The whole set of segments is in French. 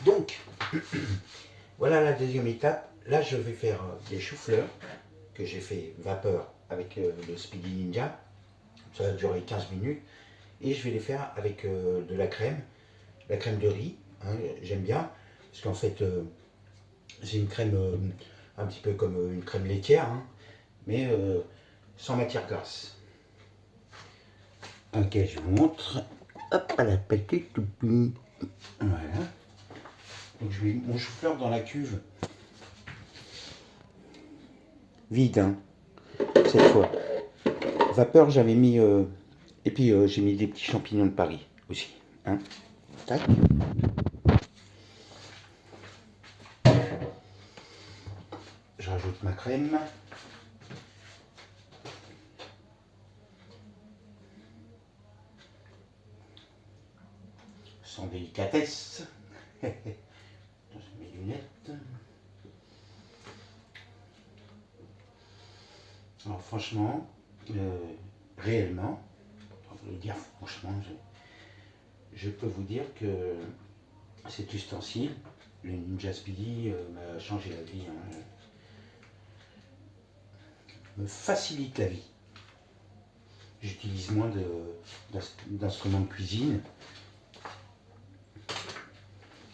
Donc, voilà la deuxième étape. Là, je vais faire des choux-fleurs que j'ai fait vapeur avec le Speedy Ninja. Ça va durer 15 minutes. Et je vais les faire avec de la crème de riz. Hein, j'aime bien. Parce qu'en fait, c'est une crème un petit peu comme une crème laitière, hein, mais sans matière grasse. Ok, je vous montre. Hop, à la petite toupie. Voilà. Donc je mets mon chou-fleur dans la cuve. Vide, hein, cette fois. Vapeur, j'avais mis... et puis j'ai mis des petits champignons de Paris aussi. Hein. Tac. Je rajoute ma crème. Sans délicatesse. Dans mes lunettes. Alors franchement, réellement, on peut le dire franchement, je peux vous dire que cet ustensile, le Ninja Speedy, m'a changé la vie. Hein. Me facilite la vie. J'utilise moins d'instruments de cuisine.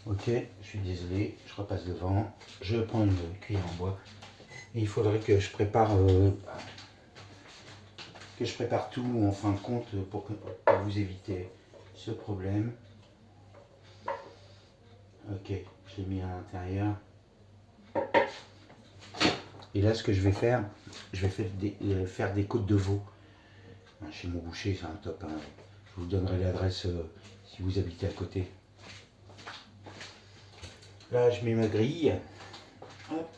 Ok, je suis désolé, je repasse devant. Je prends une cuillère en bois. Et il faudrait que je prépare tout en fin de compte pour vous éviter ce problème. Ok, je l'ai mis à l'intérieur. Et là, ce que je vais faire faire des côtes de veau. Chez mon boucher, c'est un top. Hein. Je vous donnerai l'adresse si vous habitez à côté. Là, je mets ma grille. Hop.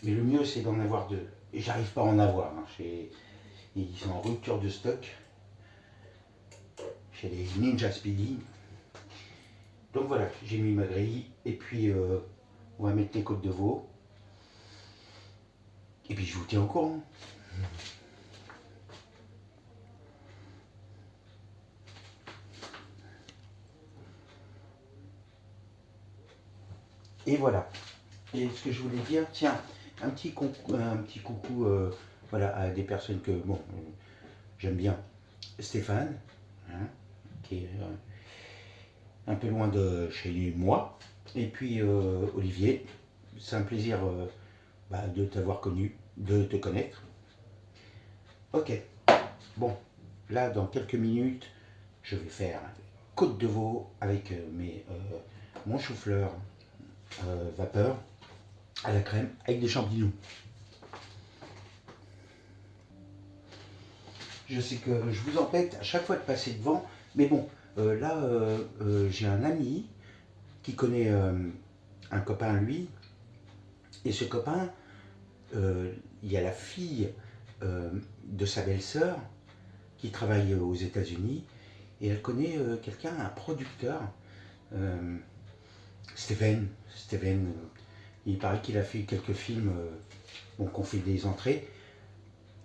Mais le mieux, c'est d'en avoir deux. Et j'arrive pas à en avoir. Hein. Ils sont en rupture de stock. Chez les Ninja Speedy. Donc voilà, j'ai mis ma grille. Et puis, on va mettre les côtes de veau. Et puis, je vous tiens au courant. Et voilà. Et ce que je voulais dire, tiens, un petit coucou voilà, à des personnes que bon, j'aime bien. Stéphane, hein, qui est un peu loin de chez moi. Et puis Olivier, c'est un plaisir de t'avoir connu, de te connaître. Ok, bon, là dans quelques minutes, je vais faire côte de veau avec mon chou-fleur vapeur à la crème avec des champignons. Je sais que je vous embête à chaque fois de passer devant, mais bon, là, j'ai un ami qui connaît un copain à lui, et ce copain, il y a la fille de sa belle-sœur qui travaille aux États-Unis, et elle connaît quelqu'un, un producteur, Steven, il paraît qu'il a fait quelques films qu'on fait des entrées,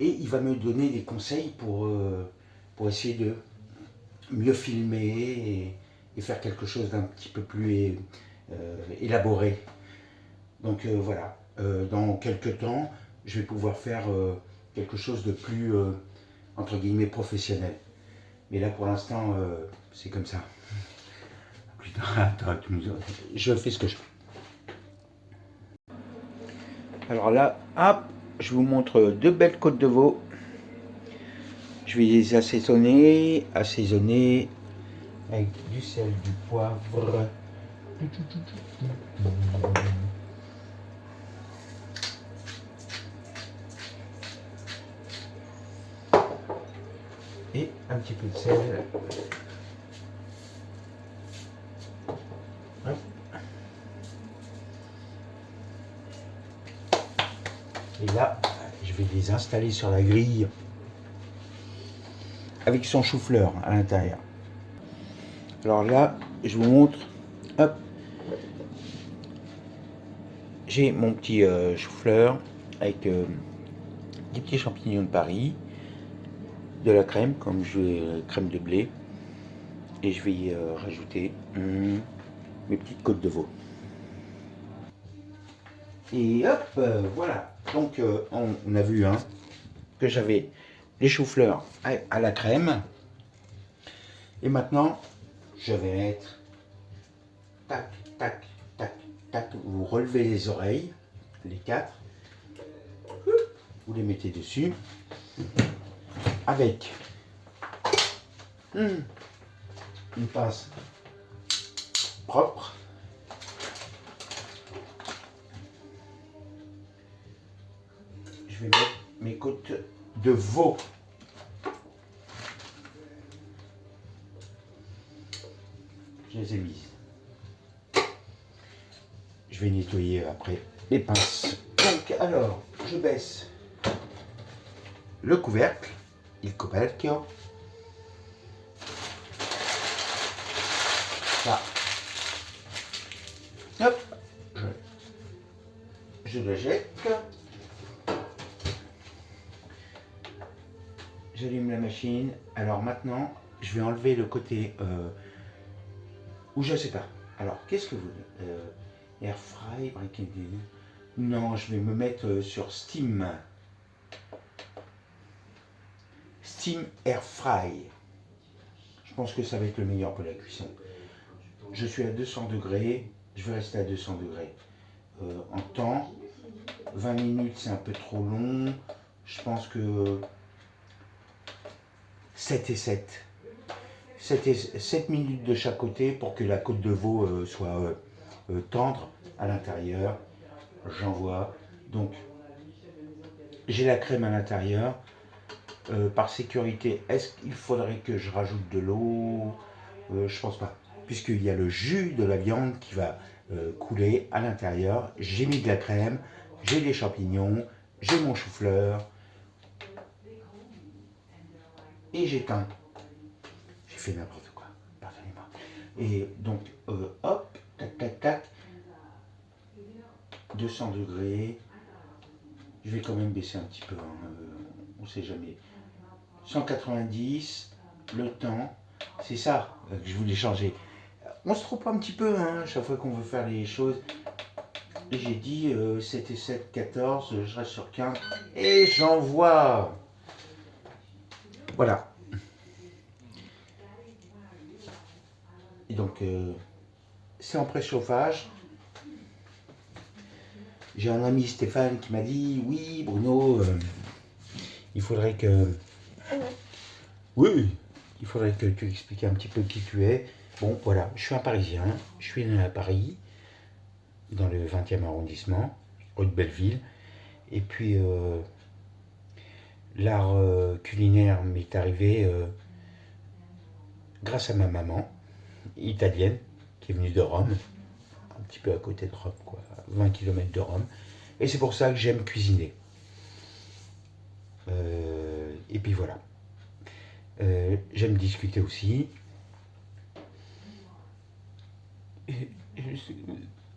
et il va me donner des conseils pour essayer de mieux filmer et faire quelque chose d'un petit peu plus élaboré. Donc voilà, dans quelques temps, je vais pouvoir faire quelque chose de plus, entre guillemets, professionnel. Mais là, pour l'instant, c'est comme ça. Attends, je fais ce que je peux. Alors là, hop, je vous montre deux belles côtes de veau. Je vais les assaisonner avec du sel, du poivre. Et un petit peu de sel. Hop. Et là, je vais les installer sur la grille avec son chou-fleur à l'intérieur. Alors là, je vous montre, hop, j'ai mon petit chou-fleur avec des petits champignons de Paris, de la crème, comme je crème de blé, Et je vais y rajouter mes petites côtes de veau. Et hop, voilà. Donc on a vu que j'avais les choux-fleurs à la crème. Et maintenant, je vais mettre tac, tac, tac, tac. Vous relevez les oreilles, les 4. Vous les mettez dessus avec une pince propre. Je vais mettre mes côtes de veau. Je les ai mises. Je vais nettoyer après les pinces. Donc alors, je baisse le couvercle, il coperchio. Ça. Hop, je le jette. J'allume la machine. Alors maintenant, je vais enlever le côté où je sais pas. Alors, qu'est-ce que vous voulez Air fry, non, je vais me mettre sur Steam. Steam Air Fry. Je pense que ça va être le meilleur pour la cuisson. Je suis à 200 degrés. Je vais rester à 200 degrés. En temps, 20 minutes, c'est un peu trop long. Je pense que 7 et 7. 7 minutes de chaque côté pour que la côte de veau soit tendre à l'intérieur. J'envoie. Donc, j'ai la crème à l'intérieur. Par sécurité, est-ce qu'il faudrait que je rajoute de l'eau? Je pense pas. Puisqu'il y a le jus de la viande qui va couler à l'intérieur. J'ai mis de la crème, j'ai des champignons, j'ai mon chou-fleur. Et j'éteins. J'ai fait n'importe quoi, pardonnez-moi. Et donc, hop, tac, tac, tac. 200 degrés. Je vais quand même baisser un petit peu, on ne sait jamais. 190, le temps, c'est ça que je voulais changer. On se trompe un petit peu, chaque fois qu'on veut faire les choses. Et j'ai dit 7 et 7, 14, je reste sur 15. Et j'envoie. Voilà. Et donc, c'est en préchauffage. J'ai un ami Stéphane qui m'a dit, oui Bruno, il faudrait que... Oui, il faudrait que tu expliques un petit peu qui tu es. Bon, voilà, je suis un Parisien, je suis né à Paris, dans le 20e arrondissement, rue de Belleville. Et puis, l'art culinaire m'est arrivé grâce à ma maman, italienne, qui est venue de Rome, un petit peu à côté de Rome, quoi, 20 km de Rome. Et c'est pour ça que j'aime cuisiner. Et puis voilà. J'aime discuter aussi.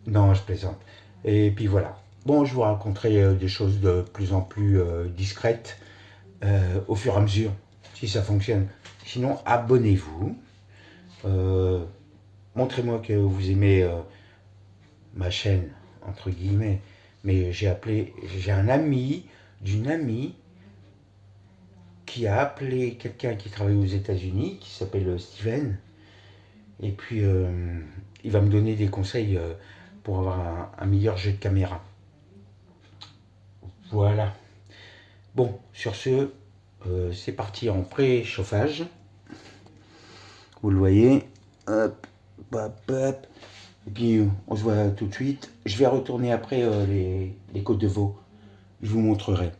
Non, je plaisante. Et puis voilà. Bon, je vous raconterai des choses de plus en plus discrètes au fur et à mesure, si ça fonctionne. Sinon, abonnez-vous. Montrez-moi que vous aimez ma chaîne, entre guillemets. Mais j'ai un ami d'une amie qui a appelé quelqu'un qui travaille aux États-Unis, qui s'appelle Steven. Et puis, il va me donner des conseils pour avoir un meilleur jeu de caméra. Voilà. Bon, sur ce, c'est parti en pré-chauffage. Vous le voyez. Hop, hop, hop. Et puis, on se voit tout de suite. Je vais retourner après les côtes de veau. Je vous montrerai.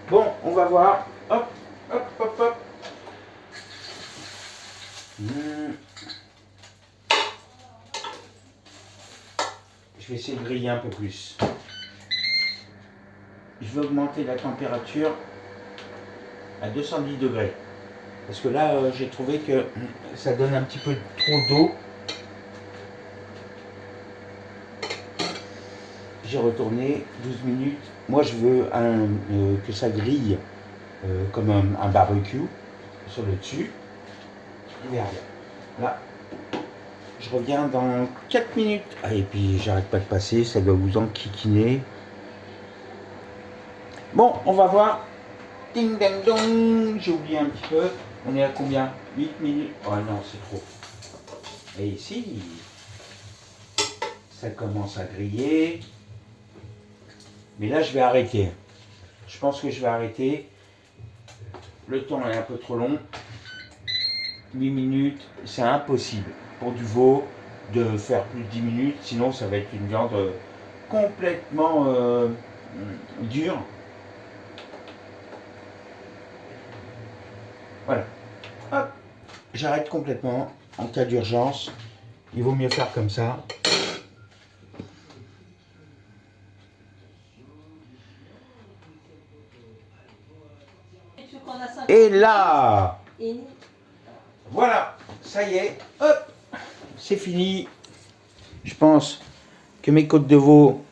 Bon, on va voir. Hop, hop, hop, hop. Je vais essayer de griller un peu plus. Je vais augmenter la température à 210 degrés. Parce que là, j'ai trouvé que ça donne un petit peu trop d'eau. j'ai retourné 12 minutes. Moi, je veux que ça grille comme un barbecue sur le dessus. Regarde, là, je reviens dans 4 minutes. Ah, et puis, j'arrête pas de passer, ça doit vous enquiquiner. Bon, on va voir. Ding ding dong, j'ai oublié un petit peu. On est à combien? 8 minutes. Oh non, c'est trop. Et ici, ça commence à griller. Mais là, je vais arrêter. Je pense que je vais arrêter. Le temps est un peu trop long. 8 minutes, c'est impossible pour du veau de faire plus de 10 minutes. Sinon, ça va être une viande complètement dure. Voilà. Hop. J'arrête complètement. En cas d'urgence, il vaut mieux faire comme ça. Et là, voilà, ça y est, hop, c'est fini. Je pense que mes côtes de veau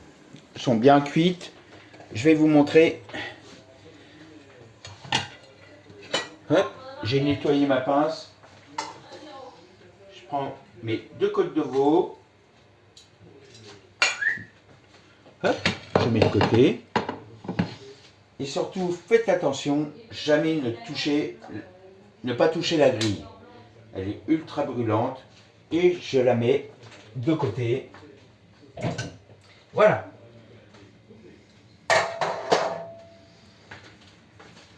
sont bien cuites. Je vais vous montrer. Hop, j'ai nettoyé ma pince. Je prends mes 2 côtes de veau. Hop, je mets de côté. Et surtout, faites attention, jamais ne pas toucher la grille. Elle est ultra brûlante. Et je la mets de côté. Voilà.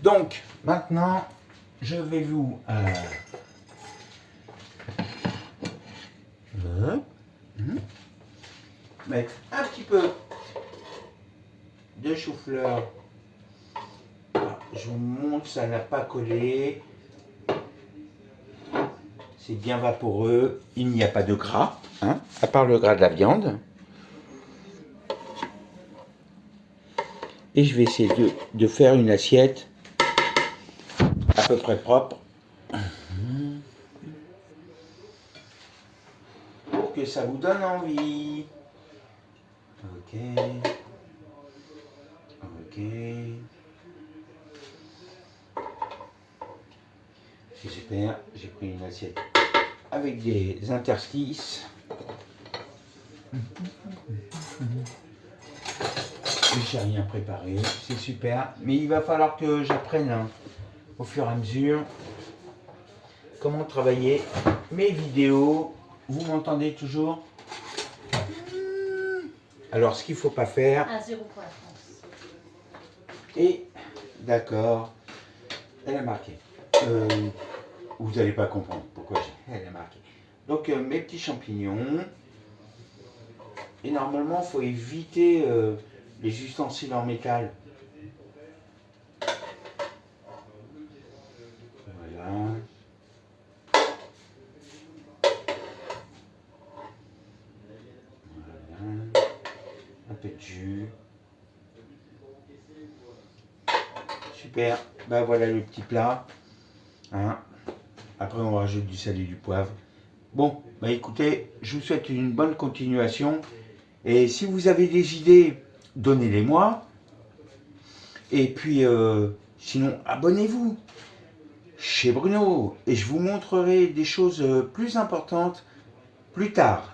Donc, maintenant, je vais vous mettre un petit peu de chou-fleur. Je vous montre, ça n'a pas collé. C'est bien vaporeux. Il n'y a pas de gras, hein, à part le gras de la viande. Et je vais essayer de faire une assiette à peu près propre. Pour que ça vous donne envie. Ok. Ok. C'est super. J'ai pris une assiette avec des interstices. J'ai rien préparé. C'est super. Mais il va falloir que j'apprenne au fur et à mesure comment travailler mes vidéos. Vous m'entendez toujours? Alors, ce qu'il ne faut pas faire. 1-0 pour la France. Et, d'accord, elle a marqué. Vous n'allez pas comprendre pourquoi elle a marqué. Donc, mes petits champignons. Et normalement, il faut éviter les ustensiles en métal. Voilà. Un peu de jus. Super. Ben voilà le petit plat. Hein. Après on rajoute du sel et du poivre. Bon, bah écoutez, je vous souhaite une bonne continuation. Et si vous avez des idées, donnez-les-moi. Et puis, sinon, abonnez-vous chez Bruno. Et je vous montrerai des choses plus importantes plus tard.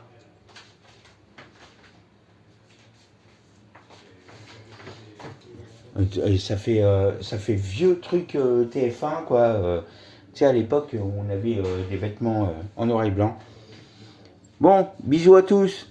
Et ça fait vieux truc TF1, quoi. Tu sais, à l'époque, on avait des vêtements en noir et blanc. Bon, bisous à tous.